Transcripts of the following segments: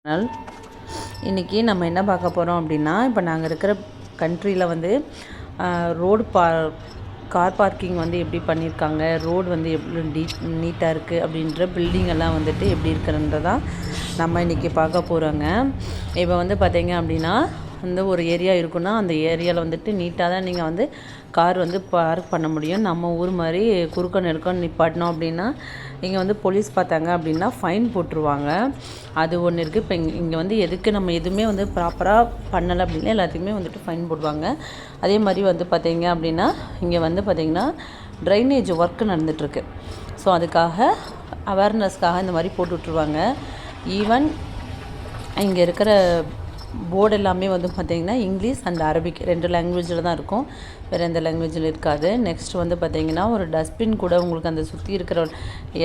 ஆனால் இன்றைக்கி நம்ம என்ன பார்க்க போகிறோம் அப்படின்னா, இப்போ நாங்கள் இருக்கிற கண்ட்ரியில் வந்து ரோடு கார் பார்க்கிங் வந்து எப்படி பண்ணியிருக்காங்க, ரோடு வந்து எவ்வளோ நீட்டாக இருக்குது அப்படின்ற பில்டிங் எல்லாம் வந்துட்டு எப்படி இருக்குன்றதான் நம்ம இன்றைக்கி பார்க்க போகிறோங்க. இப்போ வந்து பார்த்திங்க அப்படின்னா, வந்து ஒரு ஏரியா இருக்குன்னா அந்த ஏரியாவில் வந்துட்டு நீட்டாக தான் நீங்கள் வந்து கார் வந்து பார்க் பண்ண முடியும். நம்ம ஊர் மாதிரி குறுக்க நெருக்கம் நிப்பாட்டினோம் அப்படின்னா இங்கே வந்து போலீஸ் பார்த்தாங்க அப்படின்னா ஃபைன் போட்டுருவாங்க. அது ஒன்று இருக்குது. இப்போ இங்கே வந்து எதுக்கு நம்ம எதுவுமே வந்து ப்ராப்பராக பண்ணலை அப்படின்னா எல்லாத்துக்குமே வந்துட்டு ஃபைன் போடுவாங்க. அதே மாதிரி வந்து பார்த்திங்க அப்படின்னா இங்கே வந்து பார்த்திங்கன்னா ட்ரைனேஜ் ஒர்க்கு நடந்துகிட்ருக்கு. ஸோ அதுக்காக அவேர்னஸ்க்காக இந்த மாதிரி போட்டு விட்ருவாங்க. ஈவன் இங்கே இருக்கிற போர்டு எல்லாமே வந்து பார்த்திங்கன்னா இங்கிலீஷ் அண்ட் அரபிக் 2 லாங்குவேஜில் தான் இருக்கும், வேறு எந்த லாங்குவேஜில் இருக்காது. நெக்ஸ்ட் வந்து பார்த்திங்கன்னா ஒரு டஸ்ட்பின் கூட உங்களுக்கு அந்த சுற்றி இருக்கிற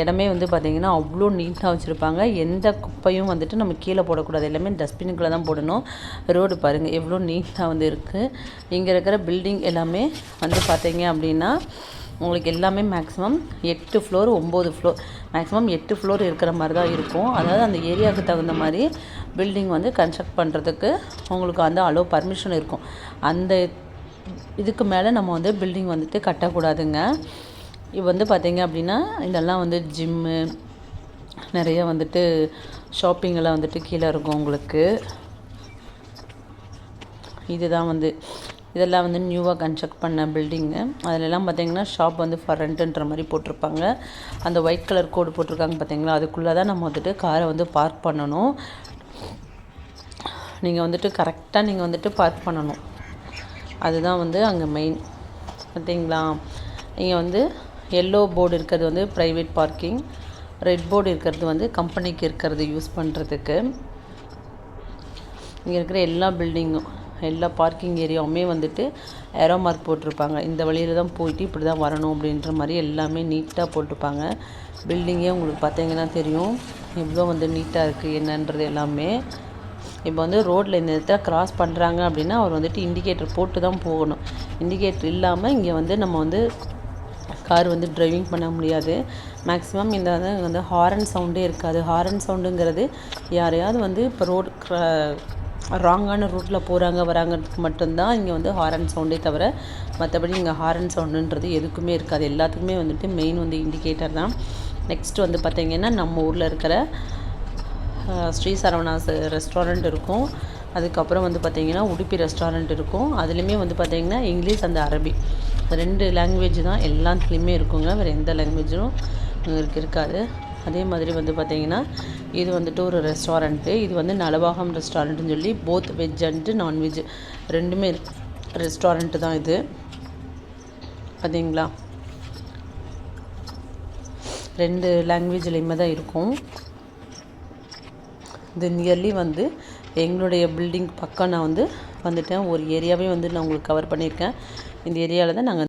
இடமே வந்து பார்த்திங்கன்னா அவ்வளோ நீட்டாக வச்சுருப்பாங்க. எந்த குப்பையும் வந்துட்டு நம்ம கீழே போடக்கூடாது, எல்லாமே டஸ்ட்பினுக்குள்ளே தான் போடணும். ரோடு பாருங்கள் எவ்வளோ நீட்டாக வந்து இருக்குது. இங்கே இருக்கிற பில்டிங் எல்லாமே வந்து பார்த்திங்க அப்படின்னா உங்களுக்கு எல்லாமே maximum 8 floor 9 floor maximum 8 floor இருக்கிற மாதிரி தான் இருக்கும். அதாவது அந்த ஏரியாவுக்கு தகுந்த மாதிரி பில்டிங் வந்து கன்ஸ்ட்ரக்ட் பண்ணுறதுக்கு உங்களுக்கு வந்து பர்மிஷன் இருக்கும். அந்த இதுக்கு மேலே நம்ம வந்து பில்டிங் வந்துட்டு கட்டக்கூடாதுங்க. இது வந்து பார்த்திங்க அப்படின்னா இதெல்லாம் வந்து ஜிம்மு, நிறைய வந்துட்டு ஷாப்பிங்கெல்லாம் வந்துட்டு கீழே இருக்கும் உங்களுக்கு. இதுதான் வந்து இதெல்லாம் வந்து நியூவாக கன்ஸ்ட்ரக்ட் பண்ண பில்டிங்கு. அதிலெல்லாம் பார்த்திங்கன்னா ஷாப் வந்து ஃபார் ரெண்ட்டுன்ற மாதிரி போட்டிருப்பாங்க. அந்த ஒயிட் கலர் கோடு போட்டிருக்காங்க பார்த்திங்களா, அதுக்குள்ளே தான் நம்ம வந்துட்டு காரை வந்து பார்க் பண்ணணும். நீங்கள் வந்துட்டு கரெக்டாக நீங்கள் வந்துட்டு பார்க் பண்ணணும். அதுதான் வந்து அங்கே மெயின் பார்த்திங்களா. இங்கே வந்து எல்லோ போர்டு இருக்கிறது வந்து ப்ரைவேட் பார்க்கிங், ரெட் போர்டு இருக்கிறது வந்து கம்பெனிக்கு இருக்கிறது யூஸ் பண்ணுறதுக்கு. இங்கே இருக்கிற எல்லா பில்டிங்கும் எல்லா பார்க்கிங் ஏரியாவுமே வந்துட்டு ஏரோ மார்க் போட்டிருப்பாங்க. இந்த வழியில் தான் போயிட்டு இப்படி தான் வரணும் அப்படின்ற மாதிரி எல்லாமே நீட்டாக போட்டிருப்பாங்க. பில்டிங்கே உங்களுக்கு பார்த்தீங்கன்னா தெரியும் எவ்வளோ வந்து நீட்டாக இருக்குது என்னன்றது எல்லாமே. இப்போ வந்து ரோட்டில் இந்த இடத்துல கிராஸ் பண்ணுறாங்க அப்படின்னா அவர் வந்துட்டு இண்டிகேட்டர் போட்டு தான் போகணும். இண்டிகேட்டர் இல்லாமல் இங்கே வந்து நம்ம வந்து கார் வந்து டிரைவிங் பண்ண முடியாது. மேக்ஸிமம் இந்த வந்து ஹாரன் சவுண்டே இருக்காது. ஹாரன் சவுண்டுங்கிறது யாரையாவது வந்து இப்போ ரோடு ராங்கான ரூட்டில் போகிறாங்க வராங்கிறதுக்கு மட்டும்தான் இங்கே வந்து ஹாரன் சவுண்டே தவிர மற்றபடி இங்கே ஹாரன் சவுண்டுன்றது எதுக்குமே இருக்காது. எல்லாத்துக்குமே வந்துட்டு மெயின் வந்து இண்டிகேட்டர் தான். நெக்ஸ்ட் வந்து பார்த்திங்கன்னா நம்ம ஊரில் இருக்கிற ஸ்ரீ சரவணாஸ் ரெஸ்டாரண்ட் இருக்கும். அதுக்கப்புறம் வந்து பார்த்திங்கன்னா உடுப்பி ரெஸ்டாரண்ட் இருக்கும். அதுலேயுமே வந்து பார்த்திங்கன்னா இங்கிலீஷ் அந்த அரபி 2 லாங்குவேஜ் தான் எல்லாத்துலேயுமே இருக்குங்க, வேறு எந்த லாங்குவேஜும் உங்களுக்கு இருக்காது. அதே மாதிரி வந்து பார்த்திங்கன்னா இது வந்துட்டு ஒரு ரெஸ்டாரண்ட்டு. இது வந்து நலபாகம் ரெஸ்டாரண்ட்டுன்னு சொல்லி போத் வெஜ் அண்டு நான்வெஜ் ரெண்டுமே ரெஸ்டாரண்ட்டு தான் இது பார்த்திங்களா. 2 லாங்குவேஜ்லேயுமே தான் இருக்கும். இது நியர்லி வந்து எங்களுடைய பில்டிங் பக்கம் நான் வந்துட்டேன். ஒரு ஏரியாவே வந்து நான் உங்களுக்கு கவர் பண்ணியிருக்கேன். இந்த ஏரியாவில் தான் நாங்கள்